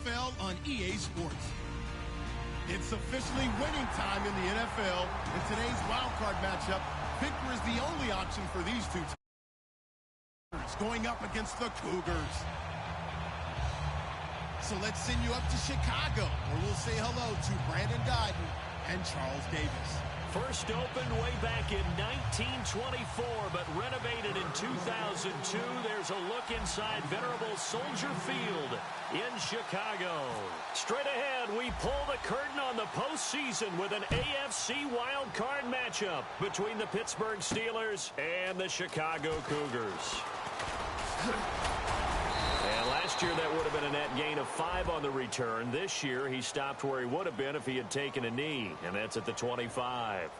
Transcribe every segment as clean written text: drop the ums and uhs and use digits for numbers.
NFL on EA Sports. It's officially winning time in the NFL. In today's wildcard matchup, victory is the only option for these two teams going up against the Cougars. So let's send you up to Chicago, where we'll say hello to Brandon Guyton and Charles Davis. First opened way back in 1924, but renovated in 2002. There's a look inside venerable Soldier Field in Chicago. Straight ahead, we pull the curtain on the postseason with an AFC wildcard matchup between the Pittsburgh Steelers and the Chicago Cougars. And last year, that would have been a net gain of 5 on the return. This year, he stopped where he would have been if he had taken a knee, and that's at the 25.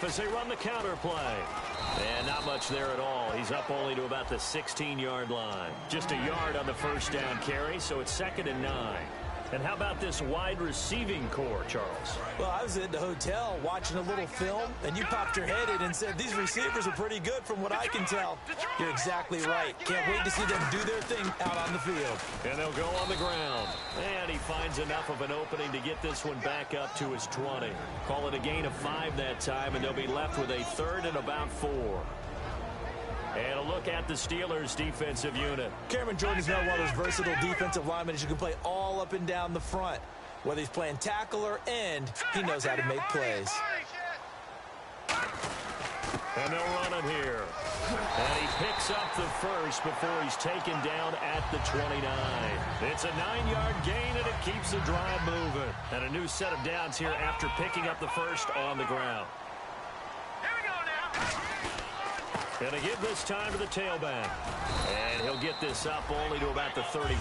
As they run the counter play. And not much there at all. He's up only to about the 16-yard line. Just a yard on the first down carry, so it's 2nd and 9. And how about this wide receiving core, Charles? Well, I was at the hotel watching a little film, and you popped your head in and said, these receivers are pretty good from what I can tell. You're exactly right. Can't wait to see them do their thing out on the field. And they'll go on the ground. And he finds enough of an opening to get this one back up to his 20. Call it a gain of 5 that time, and they'll be left with a 3rd and about 4. And a look at the Steelers' defensive unit. Cameron Jordan's now one of those versatile defensive linemen who can play all up and down the front. Whether he's playing tackle or end, he knows how to make plays. And they'll run it here. And he picks up the first before he's taken down at the 29. It's a 9-yard gain, and it keeps the drive moving. And a new set of downs here after picking up the first on the ground. Going to give this time to the tailback. And he'll get this up only to about the 33.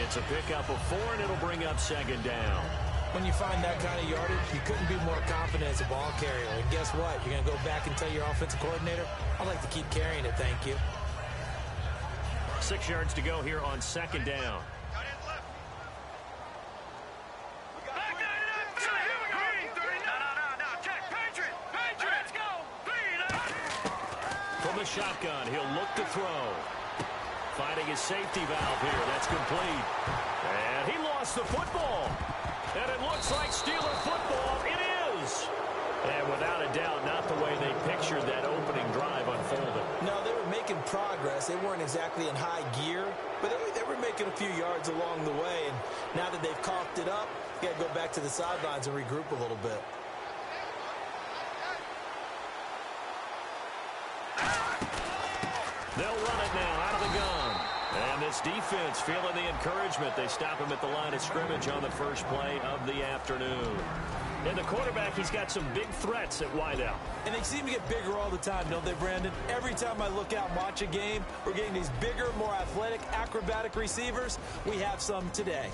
It's a pickup of 4, and it'll bring up 2nd down. When you find that kind of yardage, you couldn't be more confident as a ball carrier. And guess what? You're going to go back and tell your offensive coordinator, I'd like to keep carrying it, thank you. 6 yards to go here on 2nd down. From the shotgun, he'll look to throw. Finding his safety valve here. That's complete. And he lost the football. And it looks like Steeler football. It is. And without a doubt, not the way they pictured that opening drive unfolded. No, they were making progress. They weren't exactly in high gear, but they were making a few yards along the way. And now that they've coughed it up, you got to go back to the sidelines and regroup a little bit. They'll run it now out of the gun. And this defense feeling the encouragement. They stop him at the line of scrimmage on the first play of the afternoon. And the quarterback, he's got some big threats at wideout. And they seem to get bigger all the time, don't they, Brandon? Every time I look out and watch a game, we're getting these bigger, more athletic, acrobatic receivers. We have some today.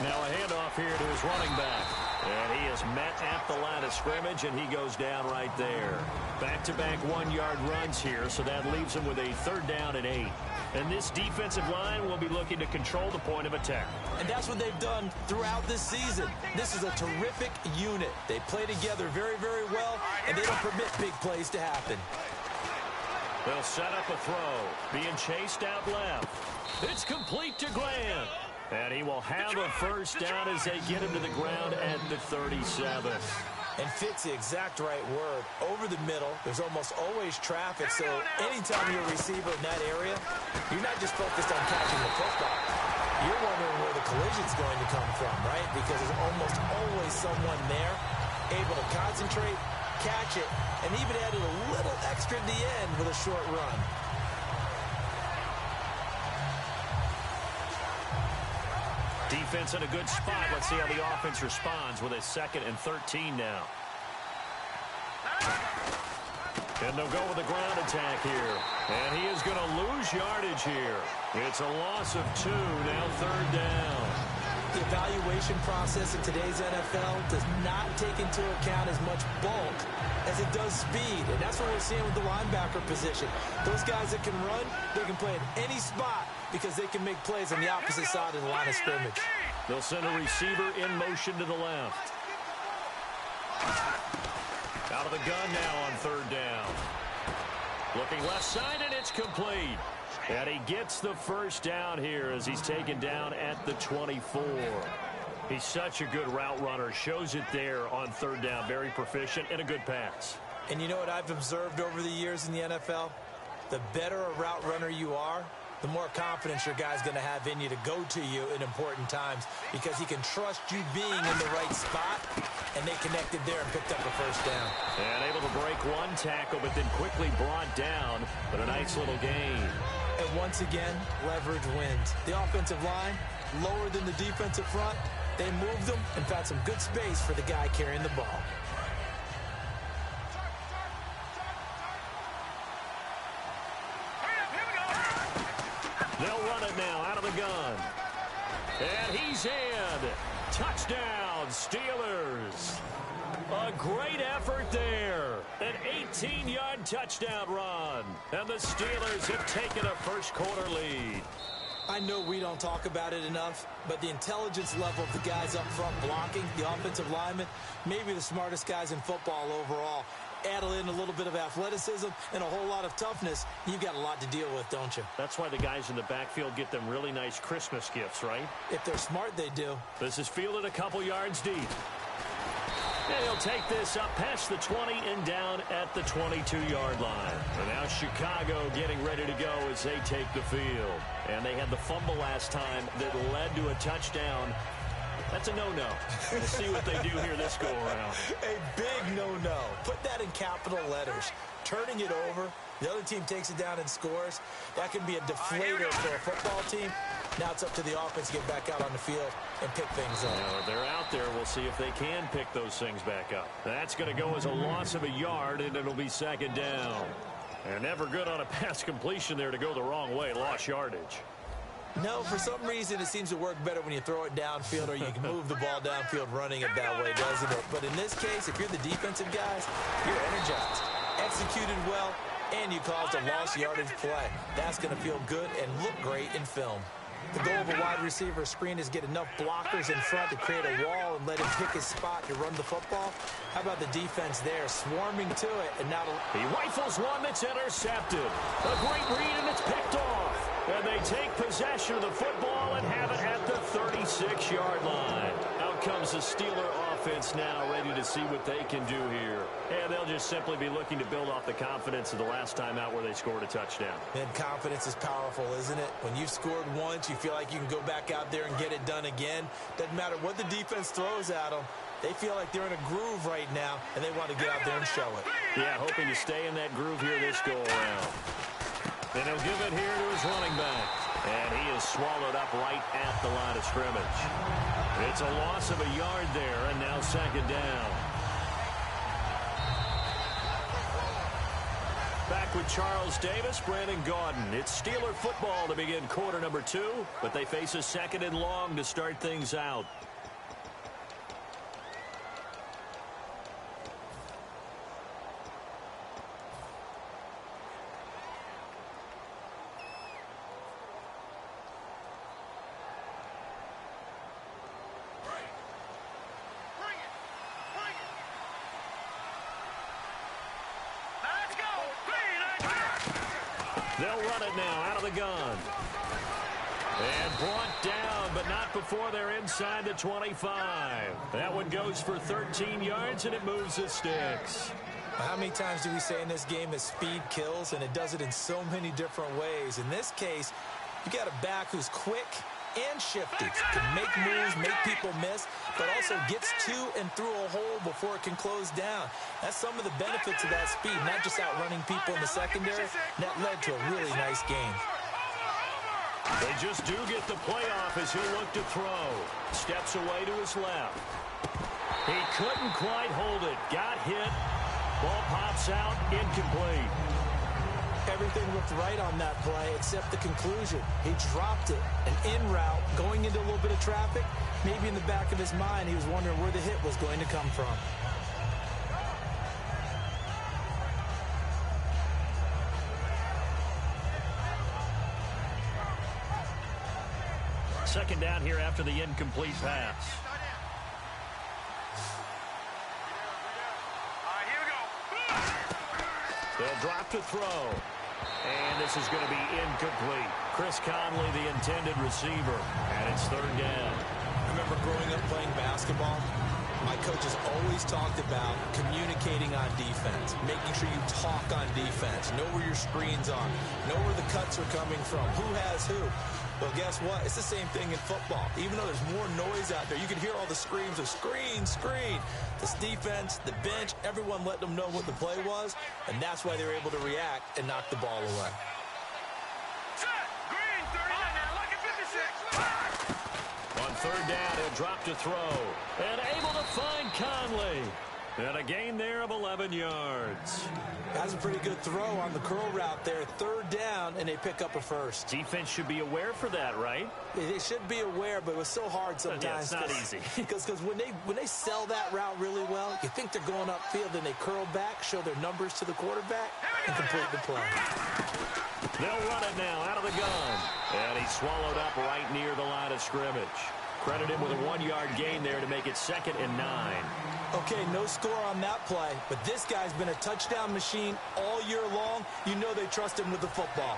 Now a handoff here to his running back. And he is met at the line of scrimmage, and he goes down right there. Back-to-back 1-yard runs here, so that leaves him with a 3rd down and 8. And this defensive line will be looking to control the point of attack. And that's what they've done throughout this season. This is a terrific unit. They play together very, very well, and they don't permit big plays to happen. They'll set up a throw. Being chased out left. It's complete to Grant. And he will have a first down as they get him to the ground at the 37. And fit's the exact right word. Over the middle, there's almost always traffic, so anytime you're a receiver in that area, you're not just focused on catching the football. You're wondering where the collision's going to come from, right? Because there's almost always someone there able to concentrate, catch it, and even added a little extra at the end with a short run. Defense in a good spot. Let's see how the offense responds with a 2nd and 13 now. And they'll go with a ground attack here. And he is going to lose yardage here. It's a loss of 2, now 3rd down. The evaluation process in today's NFL does not take into account as much bulk as it does speed. And that's what we're seeing with the linebacker position. Those guys that can run, they can play in any spot because they can make plays on the opposite side of the line of scrimmage. They'll send a receiver in motion to the left. Out of the gun now on 3rd down. Looking left side, and it's complete. And he gets the 1st down here as he's taken down at the 24. He's such a good route runner. Shows it there on 3rd down. Very proficient and a good pass. And you know what I've observed over the years in the NFL? The better a route runner you are, the more confidence your guy's going to have in you to go to you in important times because he can trust you being in the right spot, and they connected there and picked up a 1st down. And able to break one tackle, but then quickly brought down, but a nice little gain. And once again, leverage wins. The offensive line, lower than the defensive front, they moved them and found some good space for the guy carrying the ball. They'll run it now out of the gun. And he's in. Touchdown, Steelers. A great effort there. An 18-yard touchdown run. And the Steelers have taken a 1st quarter lead. I know we don't talk about it enough, but the intelligence level of the guys up front blocking, the offensive linemen, maybe the smartest guys in football overall. Add in a little bit of athleticism and a whole lot of toughness, you've got a lot to deal with, don't you? That's why the guys in the backfield get them really nice Christmas gifts, right? If they're smart, they do. This is fielded a couple yards deep. And he'll take this up past the 20 and down at the 22-yard line. And now Chicago getting ready to go as they take the field. And they had the fumble last time that led to a touchdown. That's a no-no. We'll see what they do here this go-around. A big no-no. Put that in capital letters. Turning it over, the other team takes it down and scores. That can be a deflator for a football team. Now it's up to the offense to get back out on the field and pick things up. If they're out there, we'll see if they can pick those things back up. That's going to go as a loss of a yard, and it'll be 2nd down. And never good on a pass completion there to go the wrong way. Lost yardage. No, for some reason it seems to work better when you throw it downfield or you can move the ball downfield running it that way, doesn't it? But in this case, if you're the defensive guys, you're energized, executed well, and you caused a lost yardage play. That's going to feel good and look great in film. The goal of a wide receiver screen is get enough blockers in front to create a wall and let him pick his spot to run the football. How about the defense there, swarming to it, and now he rifles one that's intercepted. A great read, and it's picked off. And they take possession of the football and have it at the 36-yard line. Out comes the Steeler offense now, ready to see what they can do here. And they'll just simply be looking to build off the confidence of the last time out where they scored a touchdown. And confidence is powerful, isn't it? When you've scored once, you feel like you can go back out there and get it done again. Doesn't matter what the defense throws at them. They feel like they're in a groove right now, and they want to get out there and show it. Yeah, hoping to stay in that groove here this go-around. And he'll give it here to his running back. And he is swallowed up right at the line of scrimmage. It's a loss of a yard there, and now 2nd down. Back with Charles Davis, Brandon Gaudin. It's Steeler football to begin quarter number 2, but they face a 2nd and long to start things out. They'll run it now out of the gun. And brought down, but not before they're inside the 25. That one goes for 13 yards, and it moves the sticks. How many times do we say in this game that speed kills, and it does it in so many different ways? In this case, you got a back who's quick and shifty. Can make moves, make people miss, but also gets to and through a hole before it can close down. That's some of the benefits of that speed, not just outrunning people in the secondary. That led to a really nice game. They just do get the playoff as he'll look to throw. Steps away to his left. He couldn't quite hold it. Got hit. Ball pops out. Incomplete. Everything looked right on that play except the conclusion. He dropped it. An in route going into a little bit of traffic. Maybe in the back of his mind he was wondering where the hit was going to come from. Second down here after the incomplete pass. They'll drop to throw. And this is going to be incomplete. Chris Conley, the intended receiver, and it's third down. I remember growing up playing basketball. My coaches always talked about communicating on defense, making sure you talk on defense, know where your screens are, know where the cuts are coming from, who has who. Well, guess what? It's the same thing in football. Even though there's more noise out there, you can hear all the screams of screen, screen. This defense, the bench, everyone let them know what the play was, and that's why they were able to react and knock the ball away. On third down, he'll drop to throw. And able to find Conley. And a gain there of 11 yards. That's a pretty good throw on the curl route there. Third down, and they pick up a first. Defense should be aware for that, right? They should be aware, but it was so hard sometimes. Yeah, it's not easy. Because when they sell that route really well, you think they're going upfield, then they curl back, show their numbers to the quarterback, and complete the play. They'll run it now out of the gun. And he's swallowed up right near the line of scrimmage. Credit him with a 1-yard gain there to make it 2nd and 9. Okay, no score on that play, but this guy's been a touchdown machine all year long. You know they trust him with the football.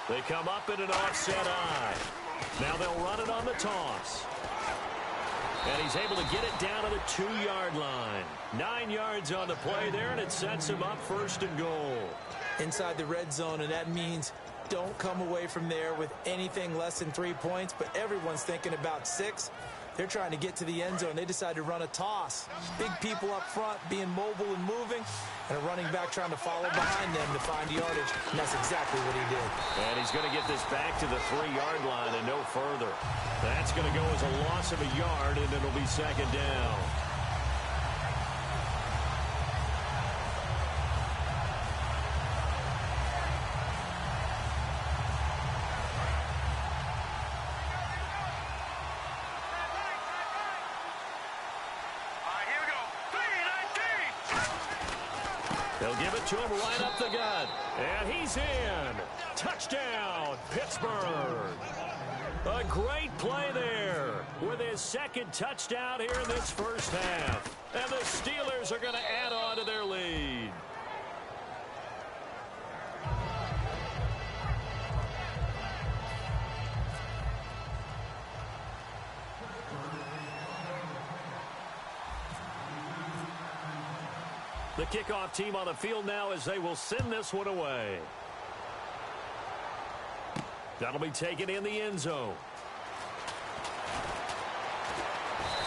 They come up in an offset eye. Now they'll run it on the toss. And he's able to get it down to the 2-yard line. 9 yards on the play there, and it sets him up 1st and goal. Inside the red zone, and that means don't come away from there with anything less than 3 points, but everyone's thinking about 6. They're trying to get to the end zone. They decide to run a toss. Big people up front being mobile and moving, and a running back trying to follow behind them to find yardage, and that's exactly what he did. And he's going to get this back to the 3-yard line and no further. That's going to go as a loss of a yard, and it'll be 2nd down. They'll give it to him right up the gut. And he's in. Touchdown, Pittsburgh. A great play there with his 2nd touchdown here in this first half. And the Steelers are going to add on to their lead. The kickoff team on the field now as they will send this one away. That'll be taken in the end zone.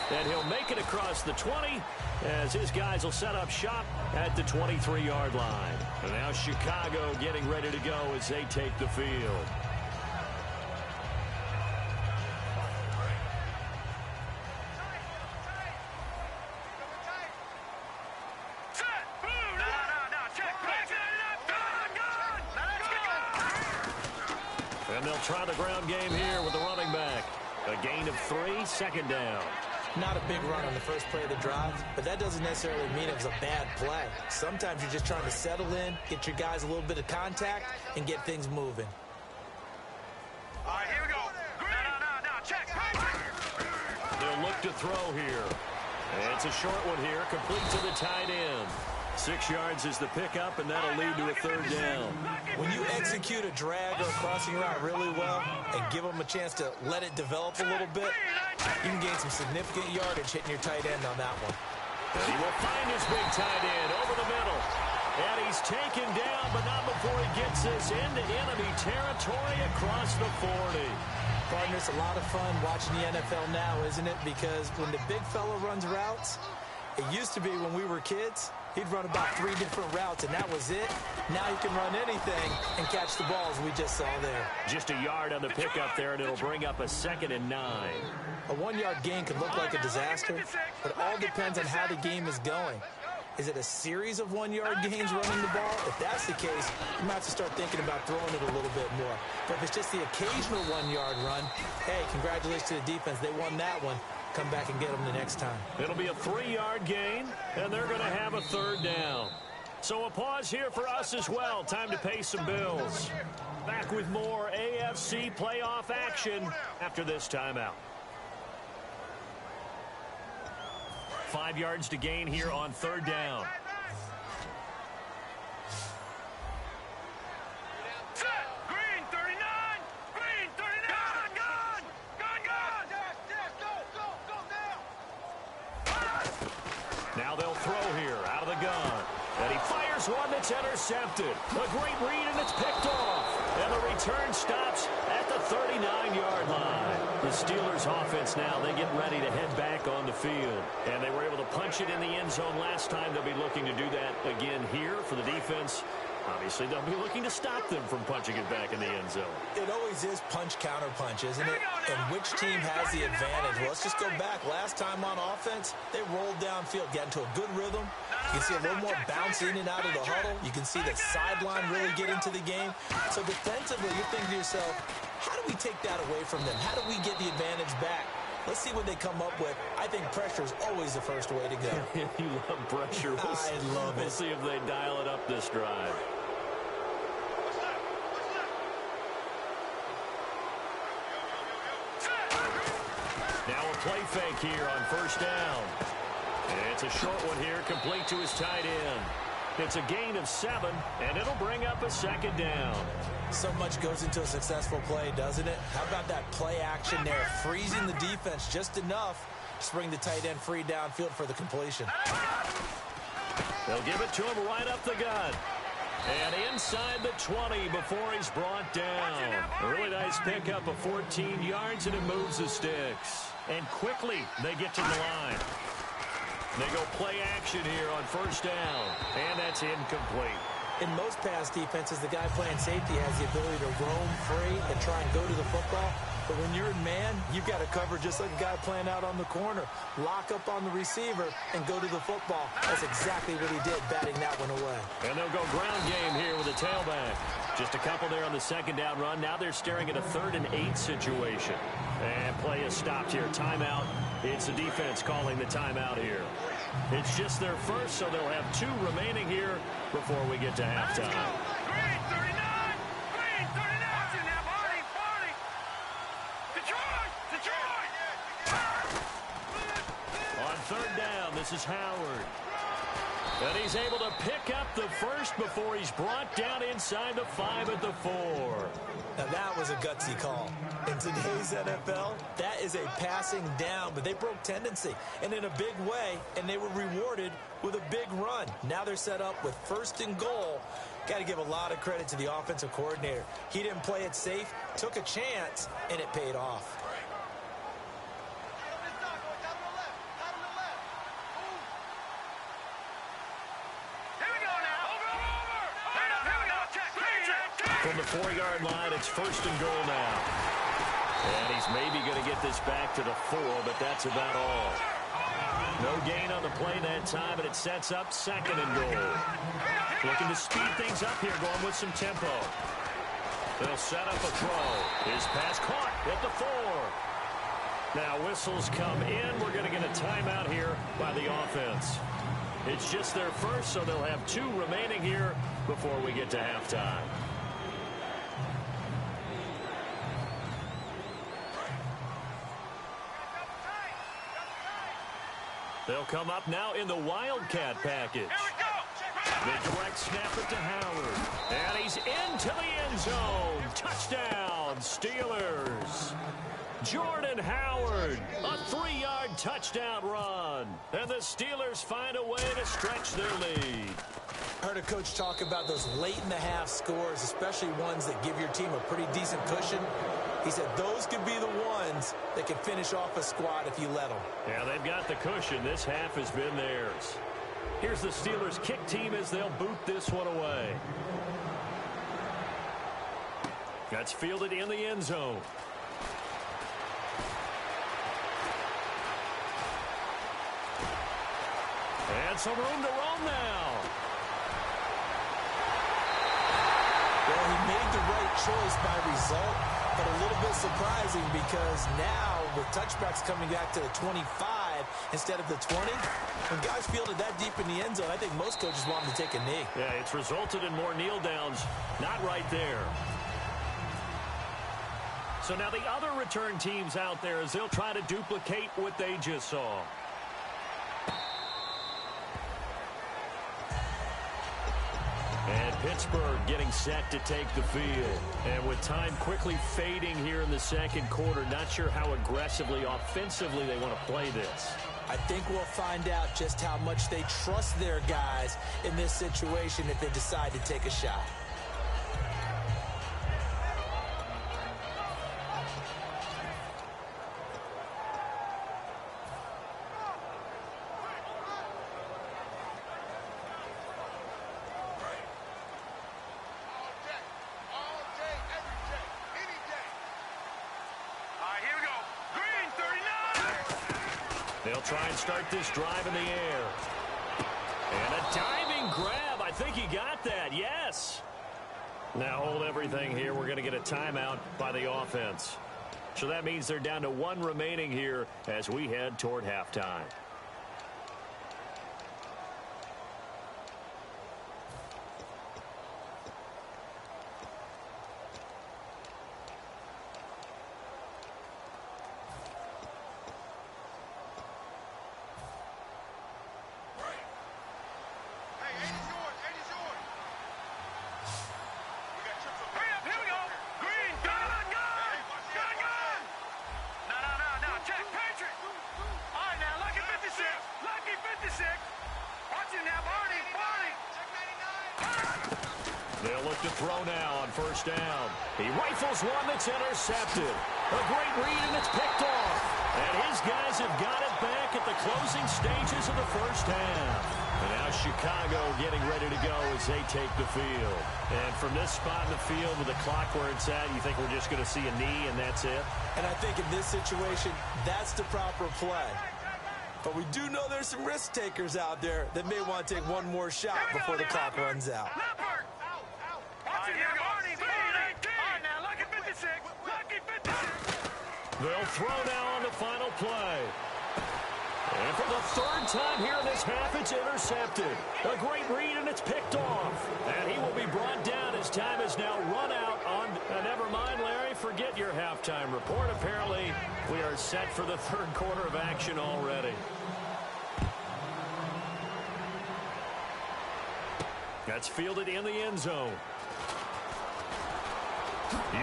And he'll make it across the 20 as his guys will set up shop at the 23-yard line. And now Chicago getting ready to go as they take the field. And they'll try the ground game here with the running back. A gain of 3, 2nd down. Not a big run on the first play of the drive, but that doesn't necessarily mean it was a bad play. Sometimes you're just trying to settle in, get your guys a little bit of contact, and get things moving. All right, here we go. No, check. They'll look to throw here. And it's a short one here, complete to the tight end. 6 yards is the pickup, and that'll lead to a 3rd down. When you execute a drag or a crossing route really well and give them a chance to let it develop a little bit, you can gain some significant yardage hitting your tight end on that one. And he will find his big tight end over the middle. And he's taken down, but not before he gets this into enemy territory across the 40. Partner, it's a lot of fun watching the NFL now, isn't it? Because when the big fella runs routes, it used to be when we were kids, he'd run about 3 different routes, and that was it. Now he can run anything and catch the balls we just saw there. Just a yard on the pickup there, and it'll bring up a 2nd and 9. A 1-yard gain could look like a disaster, but it all depends on how the game is going. Is it a series of 1-yard gains running the ball? If that's the case, you might have to start thinking about throwing it a little bit more. But if it's just the occasional 1-yard run, hey, congratulations to the defense. They won that one. Come back and get them the next time. It'll be a 3-yard gain, and they're going to have a 3rd down. So a pause here for us as well. Time to pay some bills. Back with more AFC playoff action after this timeout. 5 yards to gain here on 3rd down. Green 39! Green 39! Gone! Now they'll throw here out of the gun. And he fires one that's intercepted. A great read, and it's picked off. And the return stops at the 39-yard line. The Steelers' offense now, they get ready to head back on the field. And they were able to punch it in the end zone last time. They'll be looking to do that again here for the defense. Obviously, they'll be looking to stop them from punching it back in the end zone. It always is punch-counter-punch, isn't it? And which team has the advantage? Well, let's just go back. Last time on offense, they rolled downfield, got into a good rhythm. You can see a little more bounce in and out of the huddle. You can see the sideline really get into the game. So defensively, you're thinking to yourself, how do we take that away from them? How do we get the advantage back? Let's see what they come up with. I think pressure is always the first way to go. You love pressure. I love it. We'll see if they dial it up this drive. Now a play fake here on 1st down. It's a short one here, complete to his tight end. It's a gain of 7, and it'll bring up a 2nd down. So much goes into a successful play, doesn't it? How about that play action there? Freezing the defense just enough to bring the tight end free downfield for the completion. They'll give it to him right up the gut. And inside the 20 before he's brought down. A really nice pickup of 14 yards, and it moves the sticks. And quickly they get to the line. They go play action here on 1st down. And that's incomplete. In most pass defenses, the guy playing safety has the ability to roam free and try and go to the football. But when you're in man, you've got to cover just like a guy playing out on the corner. Lock up on the receiver and go to the football. That's exactly what he did, batting that one away. And they'll go ground game here with a tailback. Just a couple there on the 2nd down run. Now they're staring at a 3rd and 8 situation. And play is stopped here. Timeout. It's the defense calling the timeout here. It's just their first, so they'll have 2 remaining here before we get to halftime. Green 39! Green 39! Watch it now, Barney! Detroit! On 3rd down, this is Howard. And he's able to pick up the first before he's brought down inside the 5 at the 4. Now that was a gutsy call. In today's NFL, that is a passing down, but they broke tendency and in a big way, and they were rewarded with a big run. Now they're set up with 1st and goal. Got to give a lot of credit to the offensive coordinator. He didn't play it safe, took a chance, and it paid off. From the 4-yard line, it's 1st and goal now. And he's maybe going to get this back to the 4, but that's about all. No gain on the play that time, and it sets up 2nd and goal. Looking to speed things up here, going with some tempo. They'll set up a throw. His pass caught at the 4. Now whistles come in. We're going to get a timeout here by the offense. It's just their first, so they'll have 2 remaining here before we get to halftime. They'll come up now in the Wildcat package. The direct snap it to Howard. And he's into the end zone. Touchdown, Steelers. Jordan Howard, a 3-yard touchdown run. And the Steelers find a way to stretch their lead. I heard a coach talk about those late-in-the-half scores, especially ones that give your team a pretty decent cushion. He said those could be the ones that can finish off a squad if you let them. Yeah, they've got the cushion. This half has been theirs. Here's the Steelers kick team as they'll boot this one away. That's fielded in the end zone. And some room to roam now. Well, he made the right choice by result, but a little bit surprising because now with touchbacks coming back to the 25 instead of the 20, when guys fielded that deep in the end zone, I think most coaches want them to take a knee. Yeah, it's resulted in more kneel downs. Not right there. So now the other return teams out there as they'll try to duplicate what they just saw. And Pittsburgh getting set to take the field. And with time quickly fading here in the second quarter, not sure how aggressively, offensively they want to play this. I think we'll find out just how much they trust their guys in this situation if they decide to take a shot. They'll try and start this drive in the air. And a diving grab. I think he got that. Yes. Now hold everything here. We're going to get a timeout by the offense. So that means they're down to one remaining here as we head toward halftime. They'll look to throw now on first down. He rifles one that's intercepted. A great read, and it's picked off. And his guys have got it back at the closing stages of the first half. And now Chicago getting ready to go as they take the field. And from this spot in the field with the clock where it's at, you think we're just going to see a knee and that's it? And I think in this situation, that's the proper play. But we do know there's some risk takers out there that may want to take one more shot before the clock runs out. They'll throw now on the final play. And for the third time here in this half, it's intercepted. A great read, and it's picked off. And he will be brought down as time is now run out on... never mind, Larry, forget your halftime report. Apparently, we are set for the third quarter of action already. That's fielded in the end zone.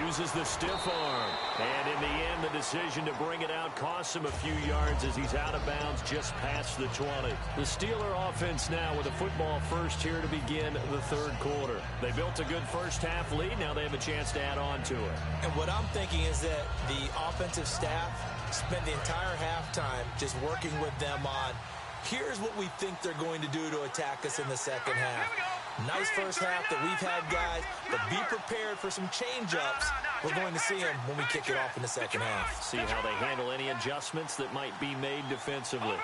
Uses the stiff arm. And in the end, the decision to bring it out costs him a few yards as he's out of bounds just past the 20. The Steeler offense now with a football first here to begin the third quarter. They built a good first half lead. Now they have a chance to add on to it. And what I'm thinking is that the offensive staff spent the entire halftime just working with them on, here's what we think they're going to do to attack us in the second half. Nice first half that we've had, guys, but be prepared for some change-ups. We're going to see them when we kick it off in the second half. See how they handle any adjustments that might be made defensively.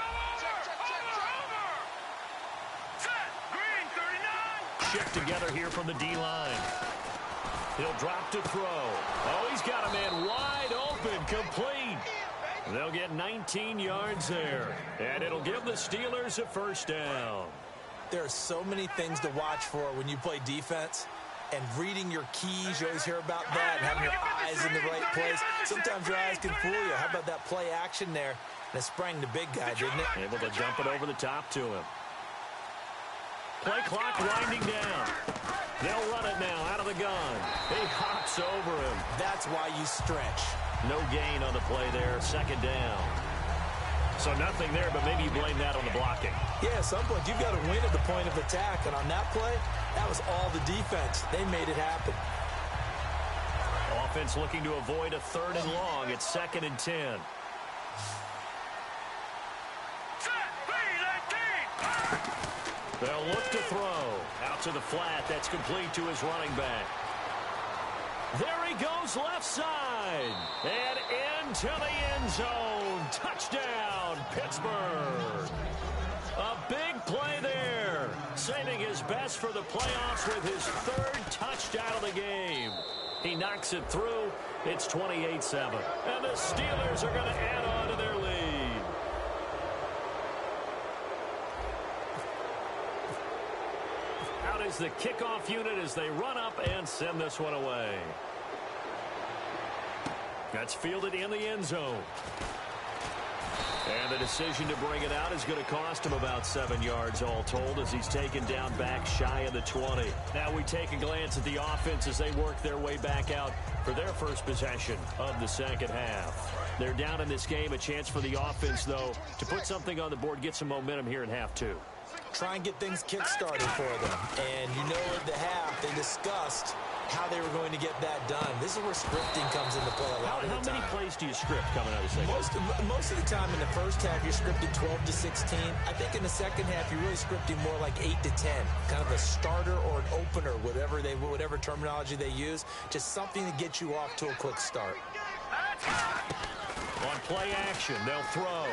Shift together here from the D-line. He'll drop to throw. Oh, he's got a man wide open, complete. They'll get 19 yards there, and it'll give the Steelers a first down. There are so many things to watch for when you play defense, and reading your keys, you always hear about that, and having your eyes in the right place. Sometimes your eyes can fool you. How about that play action there? And it sprang the big guy, didn't it? Able to dump it over the top to him. Play clock winding down. They'll run it now out of the gun. He hops over him. That's why you stretch. No gain on the play there. Second down. So nothing there, but maybe you blame that on the blocking. Yeah, at some point you've got to win at the point of attack. And on that play, that was all the defense. They made it happen. Offense looking to avoid a 3rd and long. It's 2nd and 10. They'll look to throw. Out to the flat. That's complete to his running back. There he goes left side. And into the end zone. Touchdown, Pittsburgh. A big play there. Saving his best for the playoffs with his 3rd touchdown of the game. He knocks it through. It's 28-7. And the Steelers are going to add on to their lead. Out is the kickoff unit as they run up and send this one away. That's fielded in the end zone. And the decision to bring it out is going to cost him about 7 yards all told as he's taken down back shy of the 20. Now we take a glance at the offense as they work their way back out for their first possession of the second half. They're down in this game. A chance for the offense, though, to put something on the board, get some momentum here in half 2. Try and get things kick-started for them. And you know at the half they discussed how they were going to get that done. This is where scripting comes into play a lot of the time. How many plays do you script coming out of the second? Most of the time in the first half, you're scripting 12 to 16. I think in the second half, you're really scripting more like 8 to 10. Kind of a starter or an opener, whatever terminology they use. Just something to get you off to a quick start. On play action, they'll throw.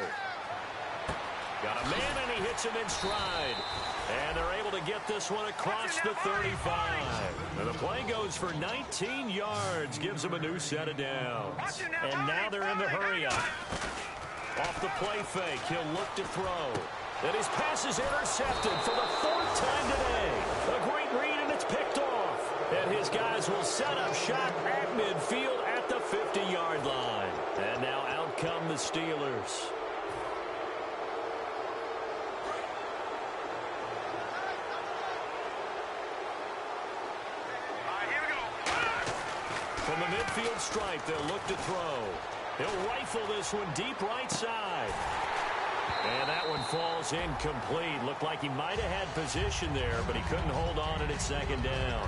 Got a man, and he hits him in stride. And they're able to get this one across the 35. And the play goes for 19 yards. Gives them a new set of downs. And now they're in the hurry up. Off the play fake, he'll look to throw. And his pass is intercepted for the 4th time today. A great read, and it's picked off. And his guys will set up shop at midfield at the 50-yard line. And now out come the Steelers. From the midfield stripe, they'll look to throw. He'll rifle this one deep right side. And that one falls incomplete. Looked like he might have had position there, but he couldn't hold on and it's 2nd down.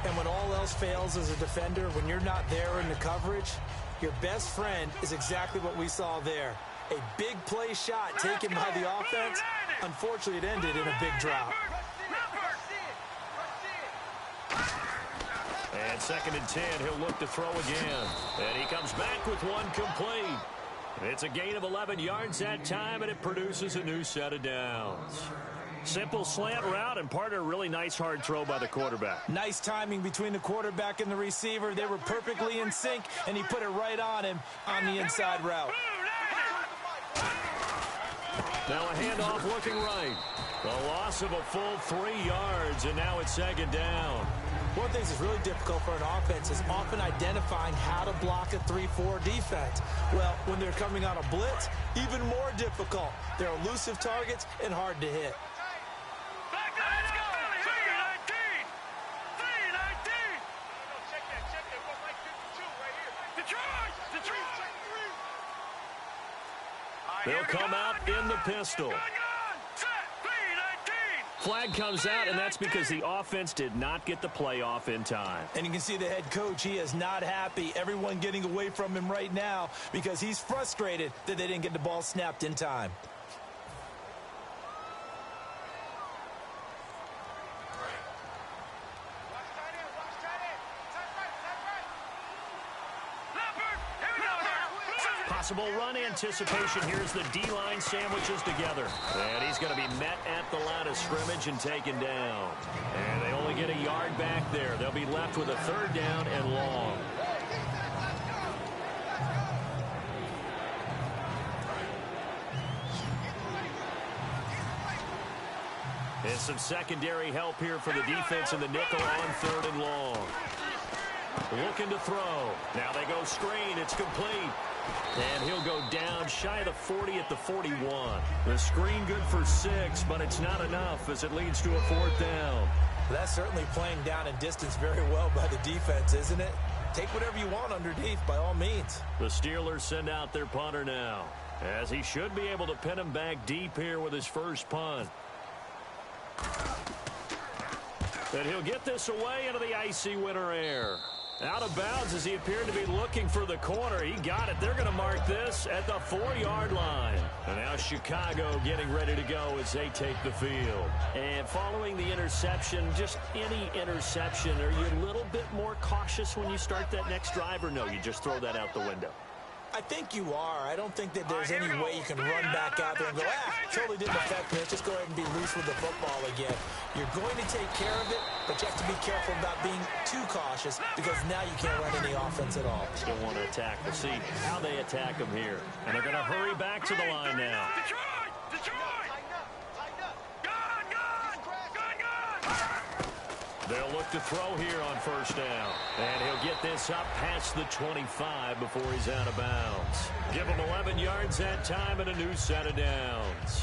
And when all else fails as a defender, when you're not there in the coverage, your best friend is exactly what we saw there. A big play shot taken by the offense. Unfortunately, it ended in a big drop. And 2nd and 10, he'll look to throw again. And he comes back with one complete. It's a gain of 11 yards that time, and it produces a new set of downs. Simple slant route, and part of a really nice hard throw by the quarterback. Nice timing between the quarterback and the receiver. They were perfectly in sync, and he put it right on him on the inside route. Now a handoff looking right. The loss of a full 3 yards, and now it's 2nd down. One of the things that's really difficult for an offense is often identifying how to block a 3-4 defense. Well, when they're coming on a blitz, even more difficult. They're elusive targets and hard to hit. They'll come out in the pistol. Flag comes out, and that's because the offense did not get the play off in time. And you can see the head coach, he is not happy. Everyone getting away from him right now because he's frustrated that they didn't get the ball snapped in time. Possible run anticipation. Here's the D-line sandwiches together. And he's going to be met at the line of scrimmage and taken down. And they only get a yard back there. They'll be left with a 3rd down and long. And some secondary help here for the defense in the nickel on 3rd and long. Looking to throw. Now they go screen. It's complete. And he'll go down shy of the 40 at the 41. The screen good for 6, but it's not enough as it leads to a 4th down. That's certainly playing down in distance very well by the defense, isn't it? take whatever you want underneath by all means. The Steelers send out their punter now, as he should be able to pin him back deep here with his first punt. And he'll get this away into the icy winter air. Out of bounds as he appeared to be looking for the corner. He got it. They're going to mark this at the 4-yard line. And now Chicago getting ready to go as they take the field. And following the interception, just any interception, are you a little bit more cautious when you start that next drive, or no, you just throw that out the window? I think you are. I don't think that there's any way you can run back out there and go, totally didn't affect me. Let's just go ahead and be loose with the football again. You're going to take care of it, but you have to be careful about being too cautious because now you can't run any offense at all. Still want to attack. We'll see how they attack him here. And they're going to hurry back to the line now. They'll look to throw here on first down. And he'll get this up past the 25 before he's out of bounds. Give him 11 yards that time and a new set of downs.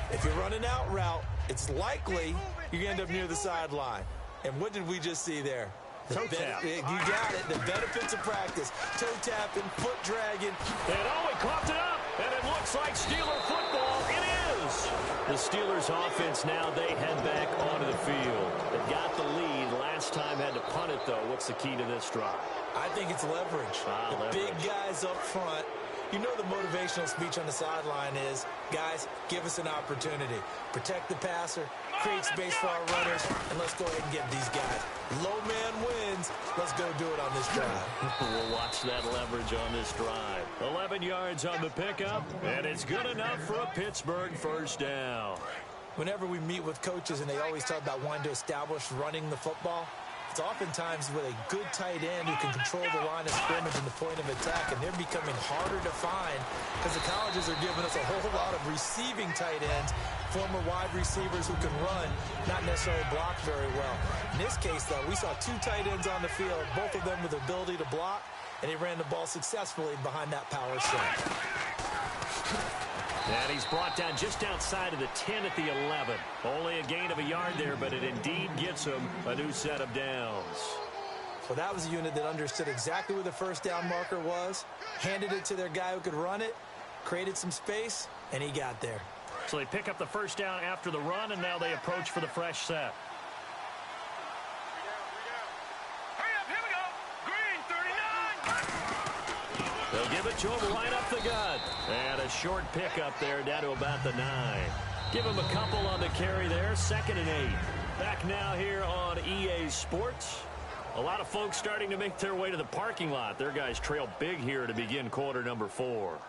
If you're running out route, it's likely you're going to end up near the sideline. And what did we just see there? Toe tap. You got it. The benefits of practice. Toe tapping, foot dragging. And he coughed it up. And it looks like Steeler football. It is. The Steelers offense now, they head back onto the field. They got the lead. Last time had to punt it, though. What's the key to this drive? I think it's leverage. The big guys up front. You know the motivational speech on the sideline is, guys, give us an opportunity. Protect the passer, create space for our runners, and let's go ahead and get these guys. Low man wins. Let's go do it on this drive. We'll watch that leverage on this drive. 11 yards on the pickup, and it's good enough for a Pittsburgh first down. Whenever we meet with coaches and they always talk about wanting to establish running the football, it's oftentimes with a good tight end who can control the line of scrimmage and the point of attack, and they're becoming harder to find because the colleges are giving us a whole lot of receiving tight ends, former wide receivers who can run, not necessarily block very well. In this case, though, we saw two tight ends on the field, both of them with the ability to block, and they ran the ball successfully behind that power set. And he's brought down just outside of the 10 at the 11. Only a gain of a yard there, but it indeed gets him a new set of downs. So that was a unit that understood exactly where the first down marker was, handed it to their guy who could run it, created some space, and he got there. So they pick up the first down after the run, and now they approach for the fresh set. They'll give it to him right up the gut. And a short pickup there down to about the 9. Give him a couple on the carry there. 2nd and 8. Back now here on EA Sports. A lot of folks starting to make their way to the parking lot. Their guys trail big here to begin quarter number 4.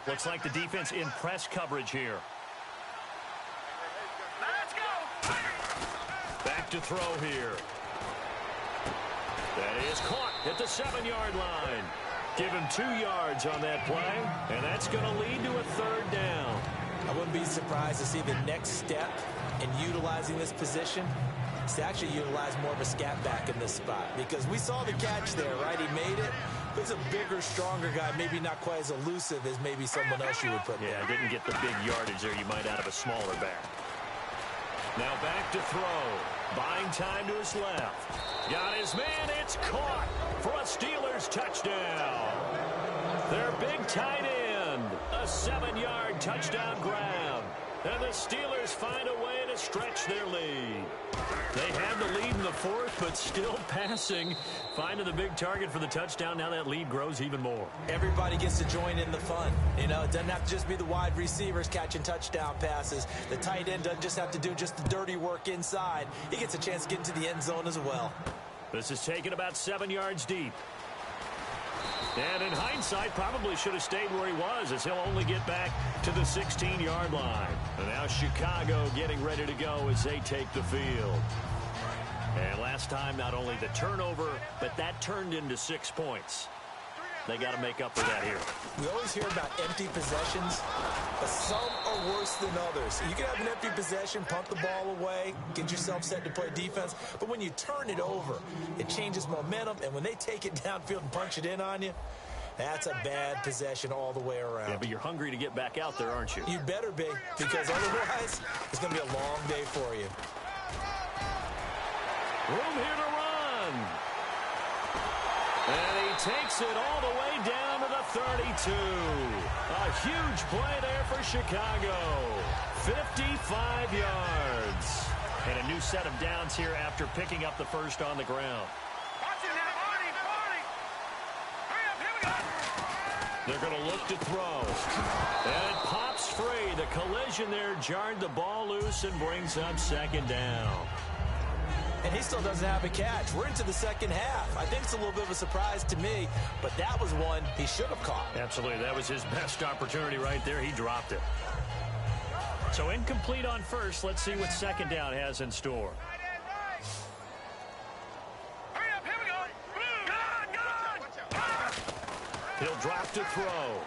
Looks like the defense in press coverage here. Back to throw here. That is caught at the 7-yard line. Give him 2 yards on that play, and that's going to lead to a 3rd down. I wouldn't be surprised to see the next step in utilizing this position is to actually utilize more of a scat back in this spot, because we saw the catch there, right? He made it. He's a bigger, stronger guy, maybe not quite as elusive as maybe someone else you would put there. Yeah, didn't get the big yardage there you might out of a smaller back. Now back to throw. Buying time to his left. Got his man. It's caught for a Steelers touchdown. Their big tight end. A 7-yard touchdown grab. And the Steelers find a way to stretch their lead. They had the lead in the 4th, but still passing. Finding the big target for the touchdown. Now that lead grows even more. Everybody gets to join in the fun. You know, it doesn't have to just be the wide receivers catching touchdown passes. The tight end doesn't just have to do just the dirty work inside. He gets a chance to get into the end zone as well. This is taken about 7 yards deep. And in hindsight, probably should have stayed where he was, as he'll only get back to the 16-yard line. And now Chicago getting ready to go as they take the field. And last time, not only the turnover, but that turned into 6 points. They got to make up for that here. We always hear about empty possessions, but some are worse than others. You can have an empty possession, punt the ball away, get yourself set to play defense, but when you turn it over, it changes momentum, and when they take it downfield and punch it in on you, That's a bad possession all the way around. Yeah, but you're hungry to get back out there, aren't you? You better be, because otherwise it's going to be a long day for you. Room here to run. And he takes it all the way down to the 32. A huge play there for Chicago. 55 yards. And a new set of downs here after picking up the first on the ground. They're going to look to throw. And it pops free. The collision there jarred the ball loose and brings up second down. And he still doesn't have a catch. We're into the second half. I think it's a little bit of a surprise to me, but that was one he should have caught. Absolutely. That was his best opportunity right there. He dropped it. So incomplete on first. Let's see what second down has in store. He'll drop to throw.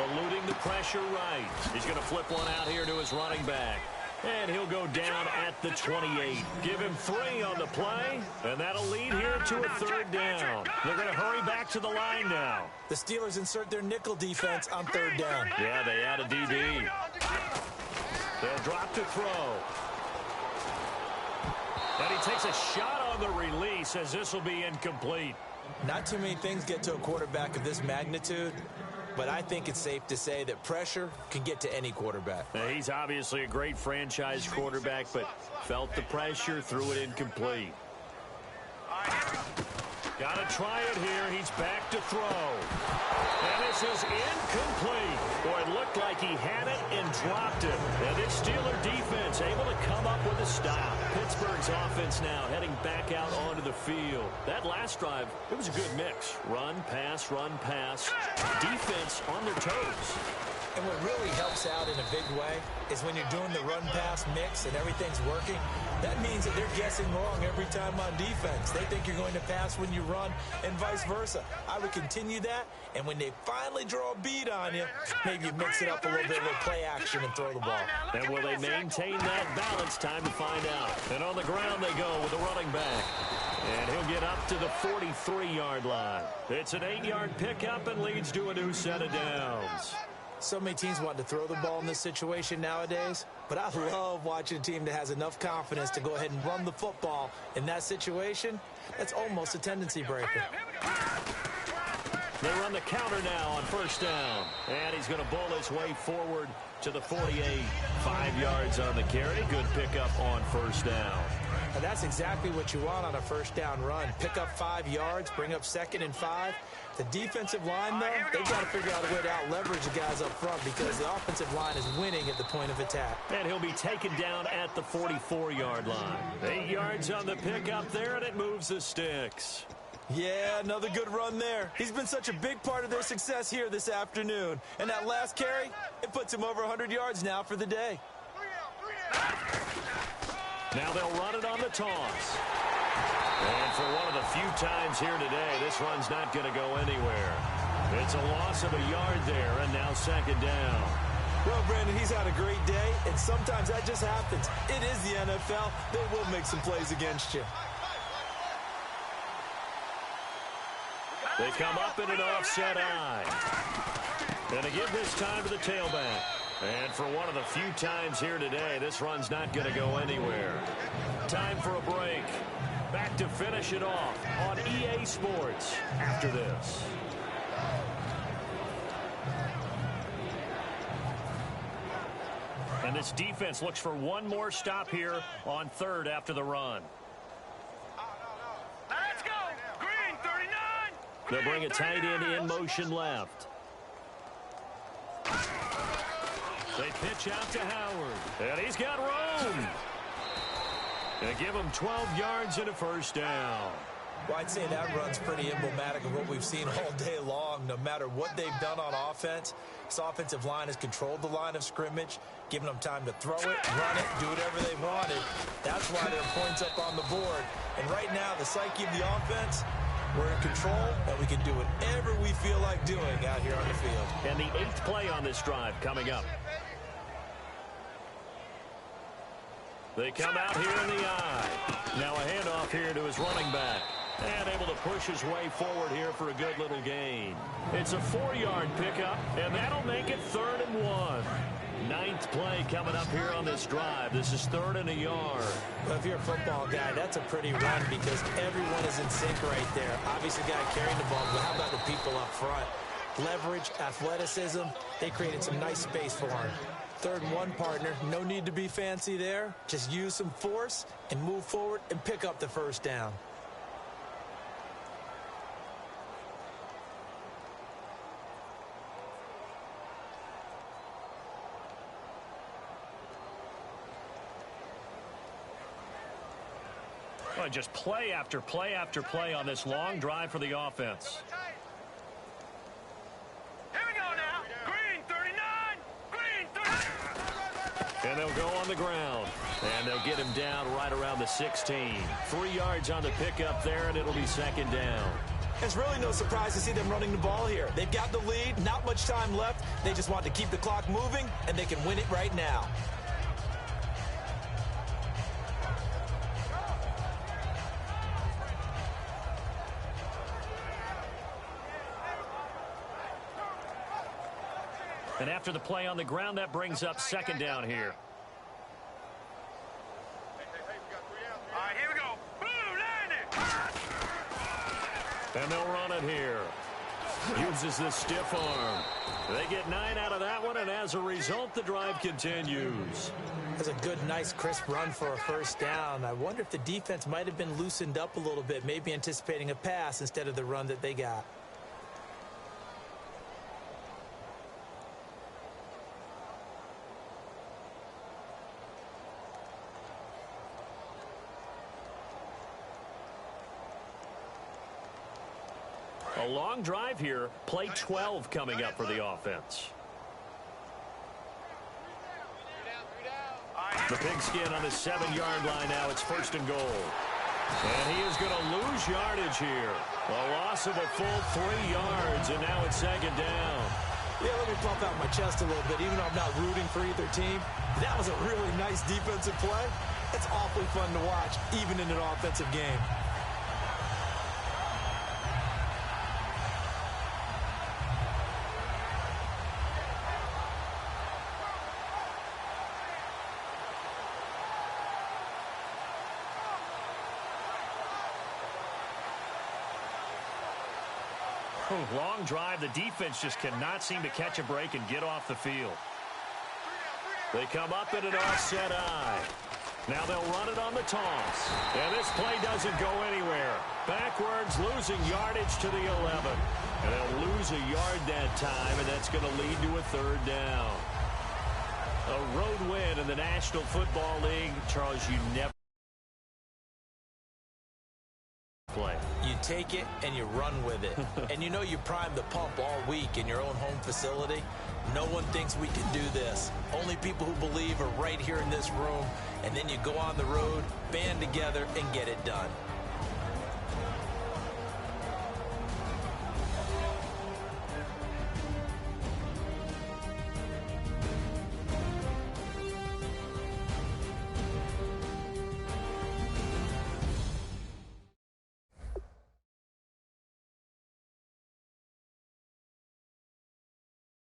Eluding the pressure right. He's going to flip one out here to his running back. And he'll go down at the 28. Give him 3 on the play, and that'll lead here to a third down. They're going to hurry back to the line now. The Steelers insert their nickel defense on third down. Yeah, they add a DB. They'll drop to throw. And he takes a shot on the release as this will be incomplete. Not too many things get to a quarterback of this magnitude, but I think it's safe to say that pressure can get to any quarterback. Now, he's obviously a great franchise quarterback, but felt the pressure, threw it incomplete. Got to try it here. He's back to throw. And this is incomplete. Boy, it looked like he had it and dropped it. And this Steeler defense able to come up with a stop. Pittsburgh's offense now heading back out onto the field. That last drive, it was a good mix. Run, pass, defense on their toes. And what really helps out in a big way is when you're doing the run-pass mix and everything's working, that means that they're guessing wrong every time on defense. They think you're going to pass when you run and vice versa. I would continue that, and when they finally draw a bead on you, maybe you mix it up a little bit with play action and throw the ball. And will they maintain that balance? Time to find out. And on the ground they go with the running back. And he'll get up to the 43-yard line. It's an 8-yard pickup and leads to a new set of downs. So many teams want to throw the ball in this situation nowadays, but I love watching a team that has enough confidence to go ahead and run the football in that situation. That's almost a tendency breaker. They run the counter now on first down. And he's going to bowl his way forward to the 48. 5 yards on the carry. Good pickup on first down. And that's exactly what you want on a first down run. Pick up 5 yards, bring up 2nd and 5. The defensive line, though, they've got to figure out a way to out-leverage the guys up front because the offensive line is winning at the point of attack. And he'll be taken down at the 44-yard line. 8 yards on the pickup there, and it moves the sticks. Yeah, another good run there. He's been such a big part of their success here this afternoon. And that last carry, it puts him over 100 yards now for the day. Now they'll run it on the toss. And for one of the few times here today, this run's not going to go anywhere. It's a loss of a yard there, and now second down. Well, Brandon, he's had a great day, and sometimes that just happens. It is the NFL. They will make some plays against you. They come up in an offset eye. And again this time to the tailback. And for one of the few times here today, this run's not going to go anywhere. Time for a break. Back to finish it off on EA Sports after this. And this defense looks for one more stop here on third after the run. Let's go. Green 39. They'll bring a tight end in motion left. They pitch out to Howard. And he's got room. And give him 12 yards and a first down. Well, I'd say that run's pretty emblematic of what we've seen all day long. No matter what they've done on offense, this offensive line has controlled the line of scrimmage, giving them time to throw it, run it, do whatever they wanted. That's why there are points up on the board. And right now, the psyche of the offense, we're in control, and we can do whatever we feel like doing out here on the field. And the 8th play on this drive coming up. They come out here in the eye. Now a handoff here to his running back. And able to push his way forward here for a good little gain. It's a 4-yard pickup, and that'll make it 3rd and 1. 9th play coming up here on this drive. This is 3rd and a yard. Well, if you're a football guy, that's a pretty run because everyone is in sync right there. Obviously, the guy carrying the ball, but how about the people up front? Leverage, athleticism, they created some nice space for him. 3rd and 1, partner. No need to be fancy there. Just use some force and move forward and pick up the first down. Well, just play after play after play on this long drive for the offense. Here we go now. Green 39. Green 39. And they'll go on the ground. And they'll get him down right around the 16. 3 yards on the pickup there, and it'll be 2nd down. It's really no surprise to see them running the ball here. They've got the lead, not much time left. They just want to keep the clock moving, and they can win it right now. And after the play on the ground, that brings up 2nd down here. All right, here we go. Boom, landing. And they'll run it here. Uses the stiff arm. They get 9 out of that one, and as a result, the drive continues. That's a good, nice, crisp run for a 1st down. I wonder if the defense might have been loosened up a little bit, maybe anticipating a pass instead of the run that they got. A long drive here. Play 12 coming up for the offense. The pigskin on the 7-yard line now. It's 1st and goal. And he is going to lose yardage here. A loss of a full 3 yards, and now it's 2nd down. Yeah, let me pump out my chest a little bit, even though I'm not rooting for either team. That was a really nice defensive play. It's awfully fun to watch, even in an offensive game. Long drive. The defense just cannot seem to catch a break and get off the field. They come up in an offset eye. Now they'll run it on the toss. And this play doesn't go anywhere. Backwards, losing yardage to the 11. And they'll lose a yard that time, and that's going to lead to a 3rd down. A road win in the National Football League. Charles, you never play. You take it and you run with it. And you know you primed the pump all week in your own home facility. No one thinks we can do this. Only people who believe are right here in this room. And then you go on the road, band together, and get it done.